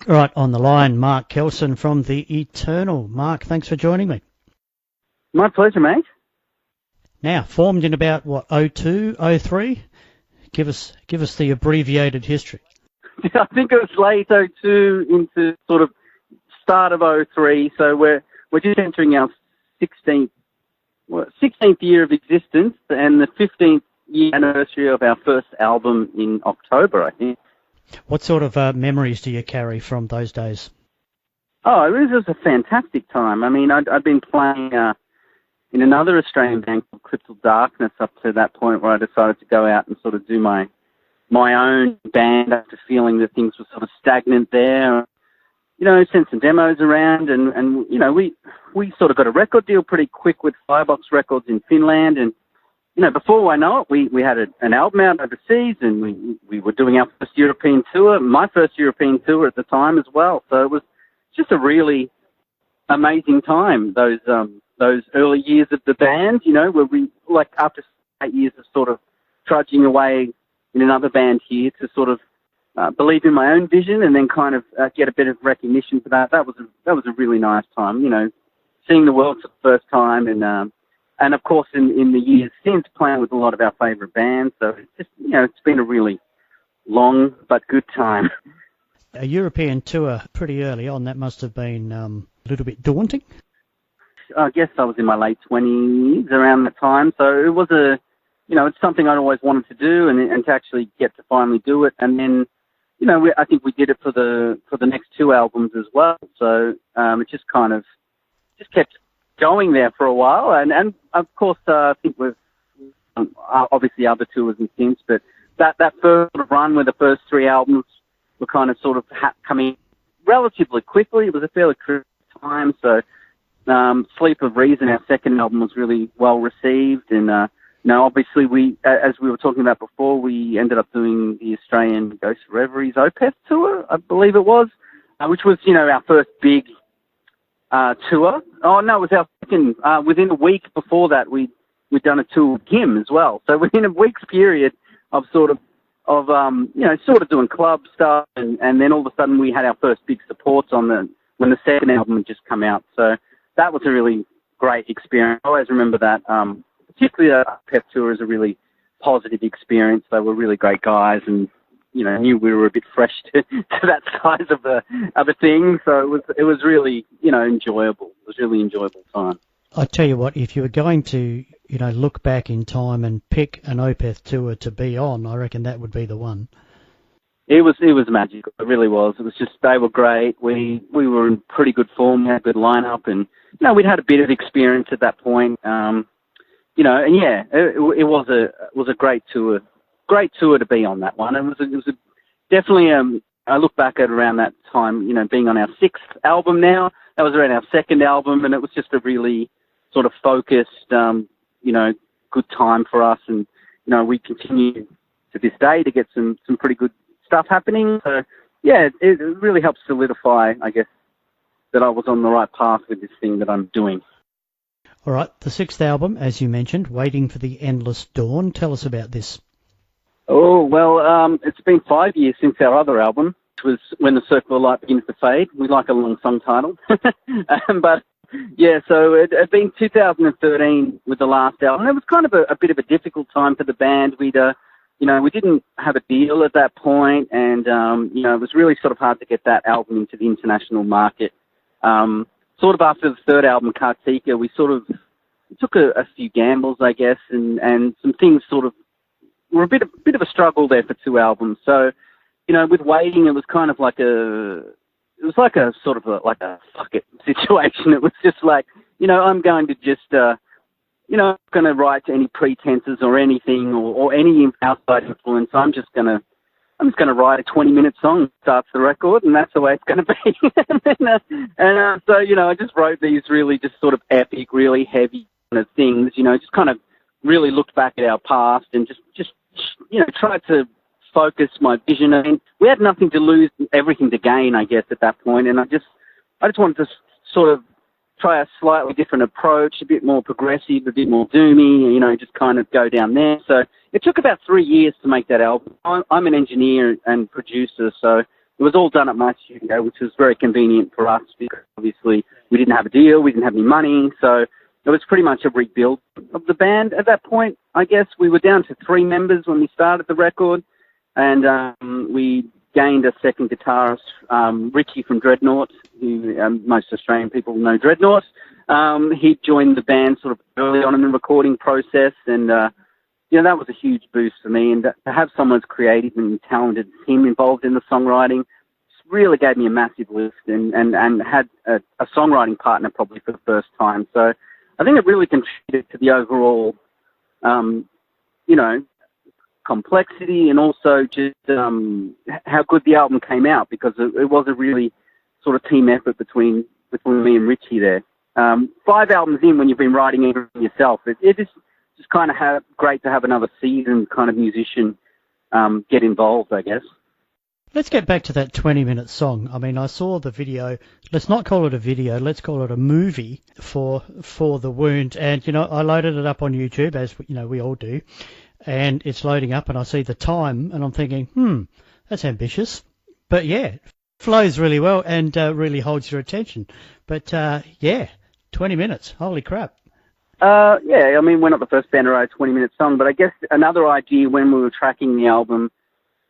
Right, on the line, Mark Kelson from The Eternal. Mark, thanks for joining me. My pleasure, mate. Now, formed in about, what, 02, 03? Give us the abbreviated history. I think it was late 02 into sort of start of 03, so we're just entering our 16th year of existence and the 15th year anniversary of our first album in October, I think. What sort of memories do you carry from those days? Oh, it was just a fantastic time. I mean, I'd been playing in another Australian band called Crystal Darkness up to that point where I decided to go out and sort of do my own band after feeling that things were sort of stagnant there. You know, sent some demos around and you know, we sort of got a record deal pretty quick with Firebox Records in Finland, and you know, before I know it, we had an album out overseas, and we were doing our first European tour, my first European tour at the time as well. So it was just a really amazing time, those early years of the band, you know, where we, like, after 8 years of sort of trudging away in another band here to sort of believe in my own vision and then kind of get a bit of recognition for that. That was a really nice time, you know, seeing the world for the first time, and of course, in the years since, playing with a lot of our favourite bands. So it's just, you know, it's been a really long but good time. A European tour pretty early on, that must have been a little bit daunting. I guess I was in my late 20s around that time. So it was it's something I'd always wanted to do, and to actually get to finally do it. And then, you know, I think we did it for the next two albums as well. So it just kind of just kept going there for a while, and of course I think we've obviously other tours and since, but that first run with the first three albums were kind of sort of coming relatively quickly. It was a fairly quick time, so Sleep of Reason, our second album, was really well received, and obviously as we were talking about before, we ended up doing the Australian Ghost Reveries Opeth tour, I believe it was, which was, you know, our first big tour. Oh no, it was our second. Within a week before that, we'd done a tour with Kim as well. So within a week's period of sort of doing club stuff, and then all of a sudden we had our first big supports when the second album had just come out. So that was a really great experience. I always remember that. Particularly the Pep tour is a really positive experience. They were really great guys, and you know, knew we were a bit fresh to that size of a thing. So it was really, you know, enjoyable. It was a really enjoyable time. I tell you what, if you were going to, you know, look back in time and pick an Opeth tour to be on, I reckon that would be the one. It was magical. It really was. It was just, they were great. We were in pretty good form. We had a good lineup, and you know, we'd had a bit of experience at that point. You know, and yeah, it was a great tour. Great tour to be on, that one. It was definitely, I look back at around that time, you know, being on our sixth album now. That was around our second album, and it was just a really sort of focused, you know, good time for us. And, you know, we continue to this day to get some pretty good stuff happening. So, yeah, it really helps solidify, I guess, that I was on the right path with this thing that I'm doing. All right, the sixth album, as you mentioned, Waiting for the Endless Dawn. Tell us about this. Oh, well, it's been 5 years since our other album, which was When the Circle of Light Begins to Fade. We like a long song title. But, yeah, so it had been 2013 with the last album. It was kind of a bit of a difficult time for the band. We didn't have a deal at that point, and, you know, it was really sort of hard to get that album into the international market. Sort of after the third album, Kartika, we sort of took a few gambles, I guess, and some things sort of were a bit of a struggle there for two albums. So, you know, with Waiting, it was kind of like a sort of like a fuck it situation. It was just like, you know, I'm going to just, you know, I'm not going to write to any pretenses or anything or any outside influence. I'm just going to write a 20-minute song that starts the record, and that's the way it's going to be. So, you know, I just wrote these really just sort of epic, really heavy kind of things, you know, just kind of really looked back at our past and just you know, tried to focus my vision. I mean, we had nothing to lose, everything to gain, I guess, at that point. And I just wanted to sort of try a slightly different approach, a bit more progressive, a bit more doomy, you know, just kind of go down there. So it took about 3 years to make that album. I'm an engineer and producer, so it was all done at my studio, which was very convenient for us because obviously we didn't have a deal, we didn't have any money, so it was pretty much a rebuild of the band. At that point, I guess we were down to 3 members when we started the record, and we gained a second guitarist, Richie from Dreadnought, who most Australian people know Dreadnought. He joined the band sort of early on in the recording process, and that was a huge boost for me. And to have someone as creative and talented as him involved in the songwriting really gave me a massive lift, and had a songwriting partner probably for the first time. So I think it really contributed to the overall, complexity, and also just how good the album came out, because it was a really sort of team effort between me and Richie there. 5 albums in, when you've been writing everything yourself, it is just kind of great to have another seasoned kind of musician get involved, I guess. Let's get back to that 20-minute song. I mean, I saw the video. Let's not call it a video. Let's call it a movie for The Wound. And, I loaded it up on YouTube, as, we all do. And it's loading up, and I see the time, and I'm thinking, that's ambitious. But, yeah, flows really well and really holds your attention. But, 20 minutes. Holy crap. Yeah, I mean, we're not the first band to write a 20-minute song, but I guess another idea when we were tracking the album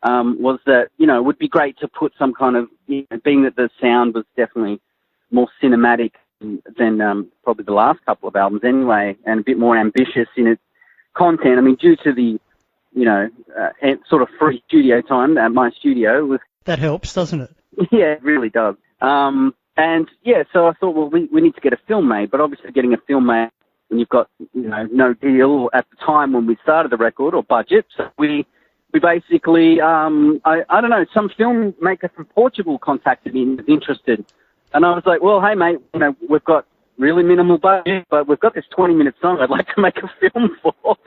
was that, it would be great to put some kind of, being that the sound was definitely more cinematic than probably the last couple of albums anyway, and a bit more ambitious in its content. I mean, due to the, sort of free studio time at my studio. That helps, doesn't it? Yeah, it really does. So I thought, well, we need to get a film made, but obviously getting a film made when you've got, no deal at the time when we started the record or budget. So we basically, I don't know, some filmmaker from Portugal contacted me and was interested. And I was like, well, hey, mate, we've got really minimal budget, but we've got this 20-minute song I'd like to make a film for.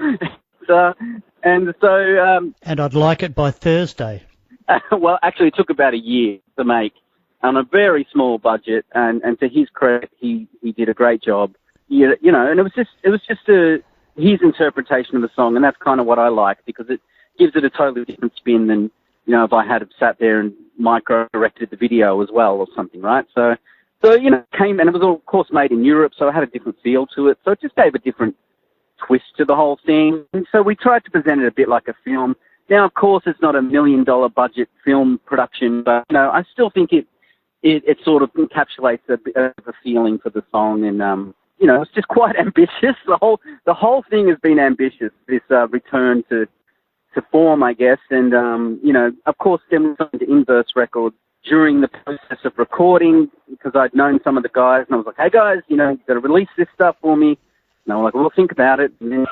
And I'd like it by Thursday. Well, actually, it took about a year to make on a very small budget. And to his credit, he did a great job. And it was just his interpretation of the song, and that's kind of what I like, because it gives it a totally different spin than, if I had sat there and micro-directed the video as well or something, right? So came, and it was, of course, made in Europe, so it had a different feel to it. So it just gave a different twist to the whole thing. And so we tried to present it a bit like a film. Now, of course, it's not $1 million budget film production, but, I still think it sort of encapsulates a bit of a feeling for the song, and, it's just quite ambitious. The whole thing has been ambitious, this return to form, I guess. And, of course, then we signed to Inverse Records during the process of recording, because I'd known some of the guys, and I was like, hey, guys, you've got to release this stuff for me. And they were like, well, think about it. And then,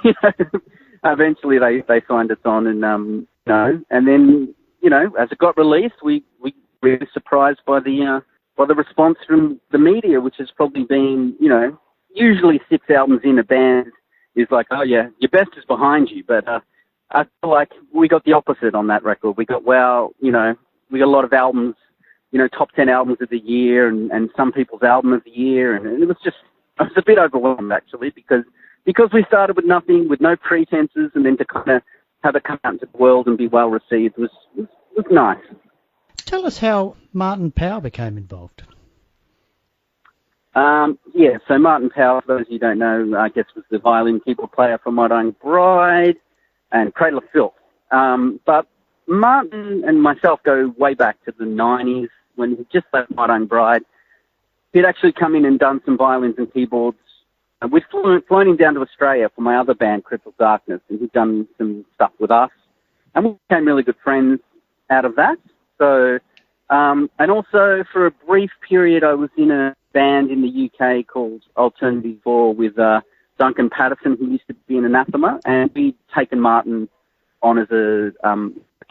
eventually they signed us on, and, and then, as it got released, we were really surprised by the response from the media, which has probably been, usually 6 albums in a band is like, oh yeah, your best is behind you. But I feel like we got the opposite on that record. We got, we got a lot of albums, top 10 albums of the year, and some people's album of the year. And it was I was a bit overwhelmed, actually, because we started with nothing, with no pretenses, and then to kind of have it come out into the world and be well received was nice. Tell us how Martin Powell became involved. So Martin Powell, for those of you who don't know, I guess was the violin keyboard player for My Dying Bride and Cradle of Filth. But Martin and myself go way back to the 90s when he just left My Dying Bride. He'd actually come in and done some violins and keyboards. We'd flown him down to Australia for my other band, Crystal Darkness, and he'd done some stuff with us. And we became really good friends out of that. So, and also for a brief period, I was in a band in the UK called Alternative 4 with Duncan Patterson, who used to be in Anathema, and we'd taken Martin on as a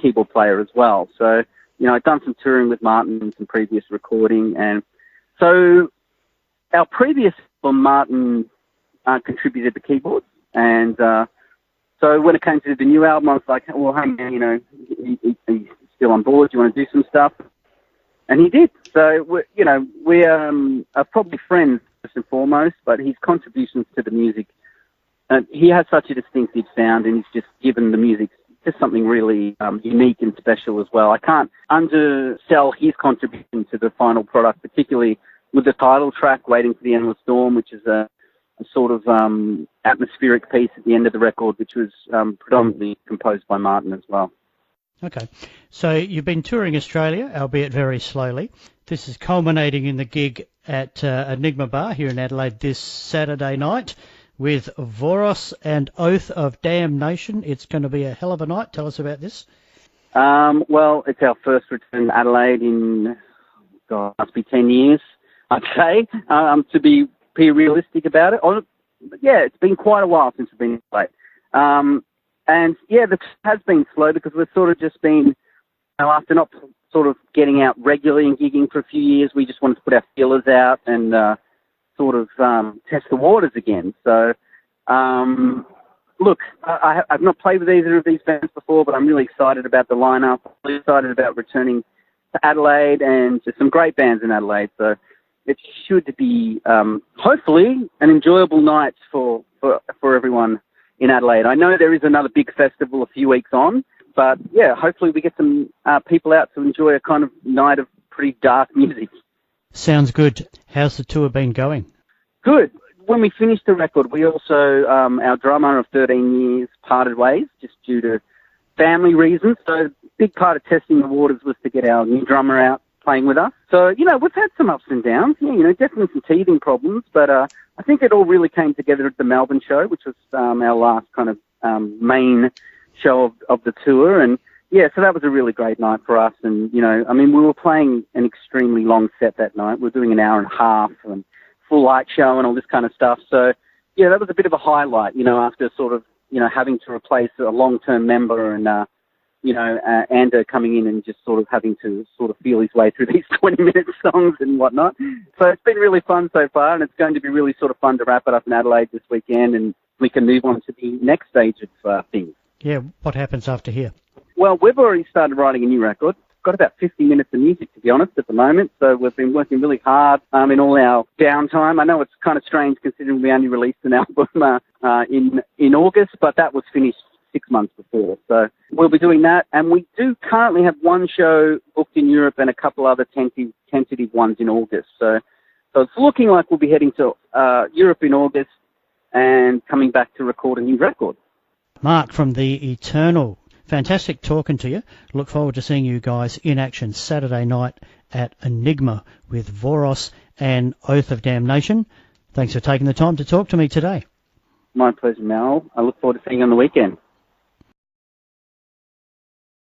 keyboard player as well. So, I'd done some touring with Martin and some previous recording, and so our previous album, Martin contributed the keyboards, and so when it came to the new album, I was like, well, hey man, he's still on board, do you want to do some stuff? And he did. So, we are probably friends first and foremost, but his contributions to the music, he has such a distinctive sound, and he's just given the music just something really unique and special as well. I can't undersell his contribution to the final product, particularly with the title track, Waiting for the Endless Storm, which is a sort of atmospheric piece at the end of the record, which was predominantly composed by Martin as well. Okay, so you've been touring Australia, albeit very slowly. This is culminating in the gig at Enigma Bar here in Adelaide this Saturday night with Voros and Oath of Damnation. It's going to be a hell of a night. Tell us about this. Well, it's our first return to Adelaide in, must be 10 years, I'd say, to be realistic about it. Yeah, it's been quite a while since we've been in Adelaide. And yeah, this has been slow because we've sort of just been, after not sort of getting out regularly and gigging for a few years, we just wanted to put our feelers out and sort of test the waters again. So, look, I've not played with either of these bands before, but I'm really excited about the lineup. I'm really excited about returning to Adelaide, and there's some great bands in Adelaide. So it should be, hopefully, an enjoyable night for everyone in Adelaide. I know there is another big festival a few weeks on, but yeah, hopefully we get some people out to enjoy a kind of night of pretty dark music. Sounds good. How's the tour been going? Good. When we finished the record, we also, our drummer of 13 years parted ways just due to family reasons. So a big part of testing the waters was to get our new drummer out playing with us. So, we've had some ups and downs, definitely some teething problems, but I think it all really came together at the Melbourne show, which was our last kind of main show of the tour. And yeah, so that was a really great night for us. And, we were playing an extremely long set that night. We were doing an hour and a half and full light show and all this kind of stuff. So yeah, that was a bit of a highlight, after sort of, having to replace a long-term member and, Ander coming in and just sort of having to sort of feel his way through these 20-minute songs and whatnot. So it's been really fun so far, and it's going to be really sort of fun to wrap it up in Adelaide this weekend, and we can move on to the next stage of things. Yeah, what happens after here? Well, we've already started writing a new record. Got about 50 minutes of music, to be honest, at the moment. So we've been working really hard in all our downtime. I know it's kind of strange considering we only released an album in August, but that was finished 6 months before. So we'll be doing that. And we do currently have one show booked in Europe and a couple other tentative ones in August. So it's looking like we'll be heading to Europe in August and coming back to record a new record. Mark from The Eternal. Fantastic talking to you. Look forward to seeing you guys in action Saturday night at Enigma with Voros and Oath of Damnation. Thanks for taking the time to talk to me today. My pleasure, Mal. I look forward to seeing you on the weekend.